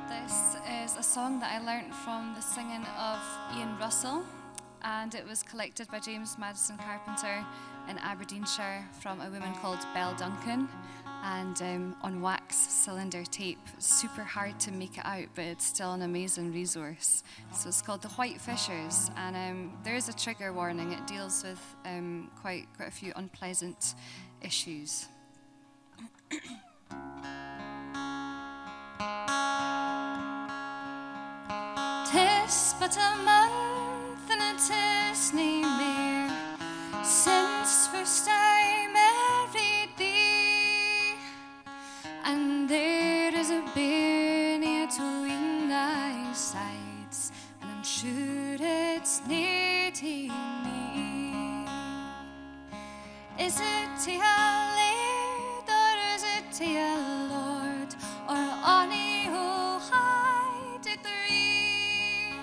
This is a song that I learnt from the singing of Ian Russell, and it was collected by James Madison Carpenter in Aberdeenshire from a woman called Bell Duncan, and on wax cylinder tape. It's super hard to make it out, but it's still an amazing resource. So it's called The White Fishers, and there is a trigger warning. It deals with quite a few unpleasant issues. "'Tis but a month and it is nae mair since first I married thee, and there is a bairnie atween thy sides, and I'm sure it's nae to me. Is it to a laird or is it to a lord, or ony o high degree,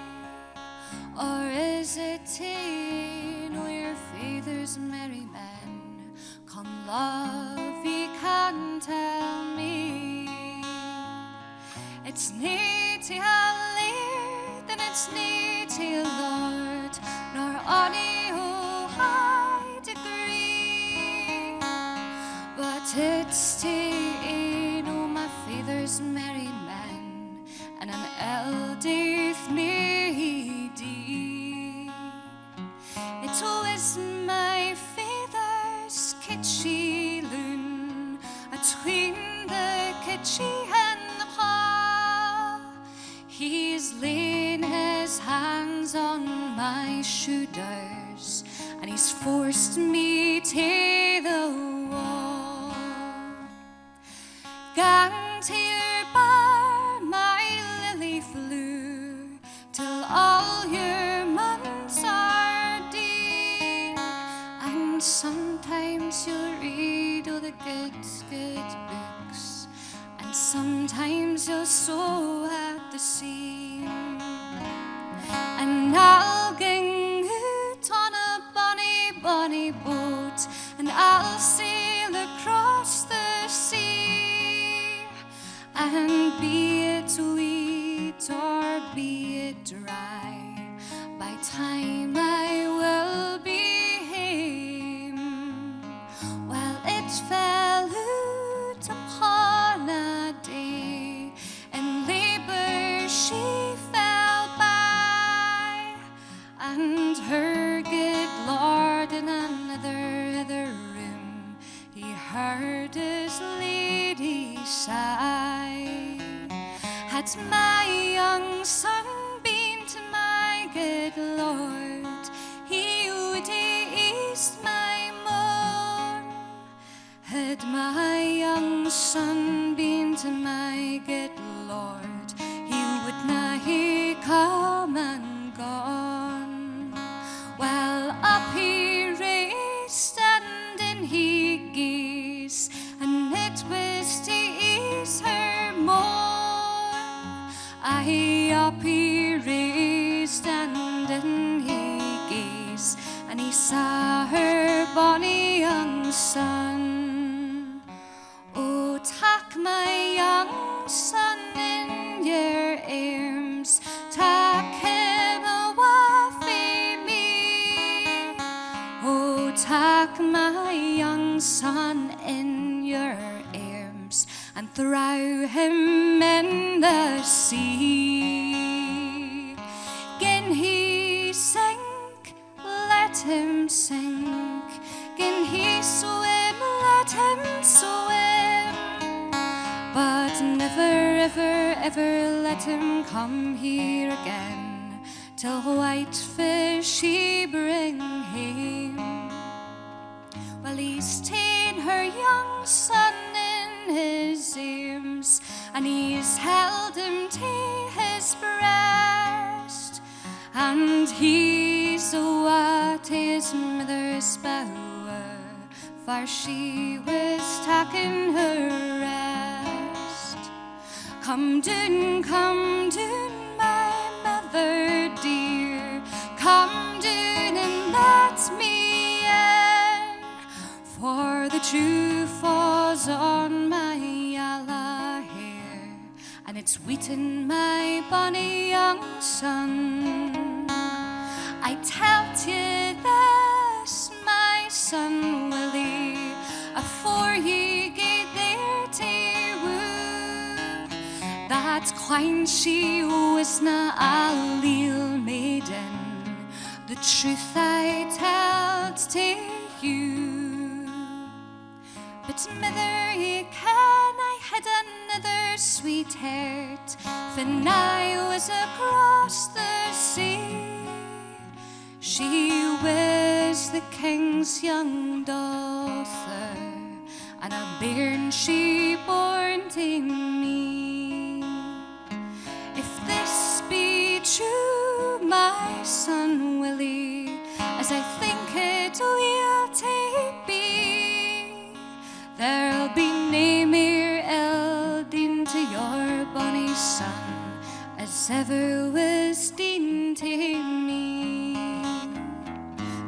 or is it to know your father's merry men? Come, love, ye can tell me. It's nae to a laird and it's nae to a lord, nor ony o high degree, but it's to know my father's merry men, and an eldeth me dee. It was my father's kitchie loon, atween the kitchie and the ha. He's laid his hands on my shoulders, and he's forced me to the wall. Gang to your bar, my lily fleur, till all your months are done, and sometimes you'll read all the good books, and sometimes you'll sew at the seam, and I'll gang out on a bonny boat, and I'll sail across the sea, and be it wheat or be it dry, by time I will be hame. Well, it fell out upon a day, in labour she fell by, and her good lord in another room, he heard his lady sigh. Had my young son been to my good lord, he would ease my mourn. Had my young son been to my good lord, he would nae come and gone. Well, up he raced and in he gazed, and it was to ease her mourn. Aye, up he raced and in he gazed, and he saw her bonny young son. Oh, tak my young son in your arms, tak him awa fae me. Oh, tak my young son in your arms, and throw him in the sea. Gin he sink, let him sink. Gin he swim, let him swim. But never, ever let him come here again, till white fish he bring home. Well, he's ta'en her young son in his arms, and he's held him to his breast, and he's awa to his mother's bower, for she was taking her rest. Come doon, my mother dear, come doon and let me in. dew falls on my yellow hair, and it's wheaten my bonny young son. I tell you this, my son Willie, afore ye gae there to woo, that quine she wasna a leal maiden, the truth I tell to you. But mither, ye ken I had another sweetheart when I was across the sea. She was the king's young daughter, and a bairn she born to me. If this be true, my son Willie, as I think it will to be, there'll be nae mere elding to your bonny son as ever was dean to me.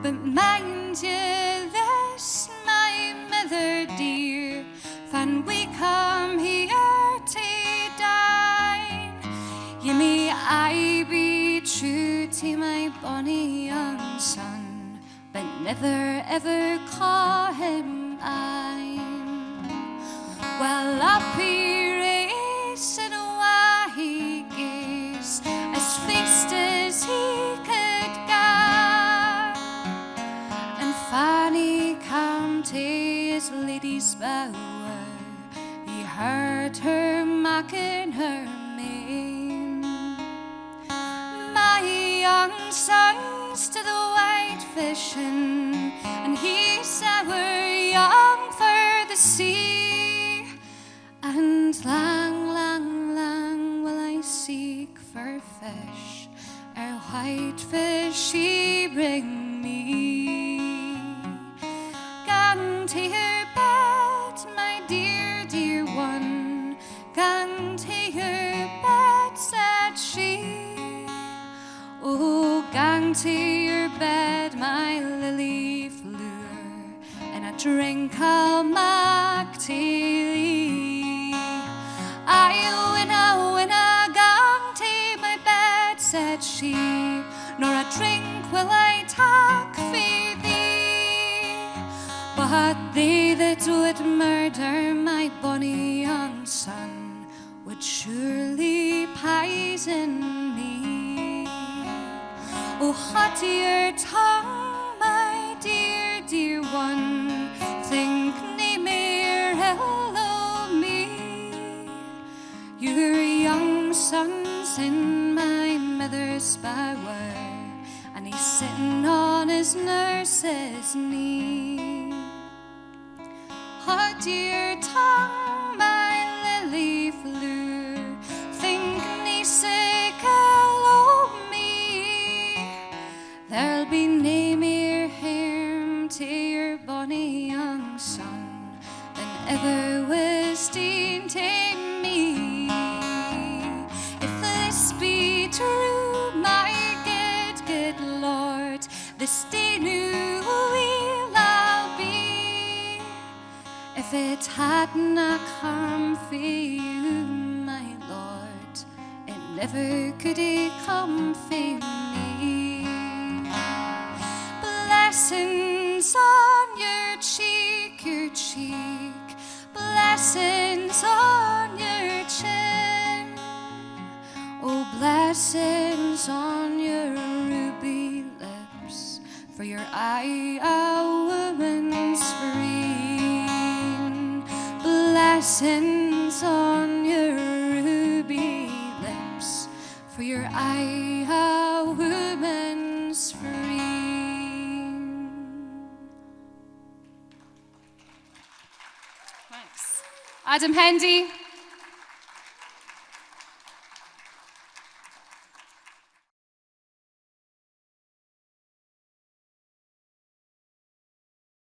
But mind you this, my mother dear, when we come here to dine, ye may I be true to my bonny young son, but never ever call him mine. Well, up he raced and away he gaes, as fast as he could go, and Fanny come to his lady's bower, he heard her mocking her maid. My young son's to the white fishing, and he's our young for the sea, and lang, lang, lang will I seek for fish, ere white fish she bring me. Gang to your bed, my dear, dear one, gang to your bed, said she. Oh, gang to your bed, my lily flower, and a drink I'll mak to thee. I winna gang to my bed, said she, nor a drink will I tak for thee. But they that would murder my bonny young son would surely poison me. Oh, hold your tongue, my dear, dear one, think nae mere ill o' me. Your young son's in my mother's bower, and he's sitting on his nurse's knee. Hold your tongue, my lily flower, think nae sick ill o' me. There'll be nae mere harm to your bonny young son than ever was dean to me. If this be true, my good, good Lord, this day new will I be. If it hadna come for you, my Lord, it never could it come for me. Blessings on your cheek, blessings on your chin. Oh, blessings on your ruby lips, for your eye a woman's free. Blessings on your ruby lips, for your eye a woman's free. Thanks. Adam Hendey.